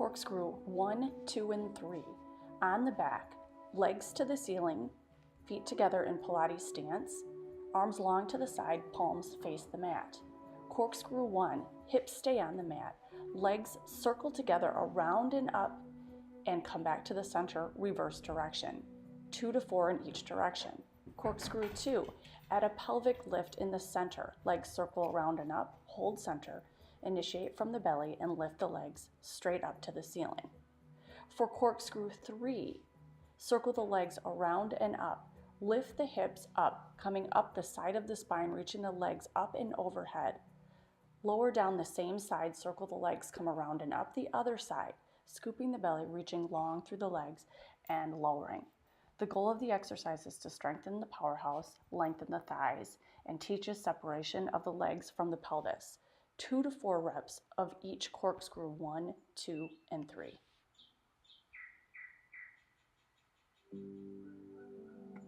corkscrew 1, 2, and 3 on the back, legs to the ceiling, feet together in Pilates stance, arms long to the side, palms face the mat. Corkscrew 1, hips stay on the mat, legs circle together around and up and come back to the center, reverse direction, 2 to 4 in each direction. Corkscrew 2, add a pelvic lift in the center, legs circle around and up, hold center, initiate from the belly and lift the legs straight up to the ceiling. For corkscrew 3, circle the legs around and up, lift the hips up, coming up the side of the spine, reaching the legs up and overhead. Lower down the same side, circle the legs, come around and up the other side, scooping the belly, reaching long through the legs and lowering. The goal of the exercise is to strengthen the powerhouse, lengthen the thighs, and teaches separation of the legs from the pelvis. 2 to 4 reps of each corkscrew 1, 2, and 3.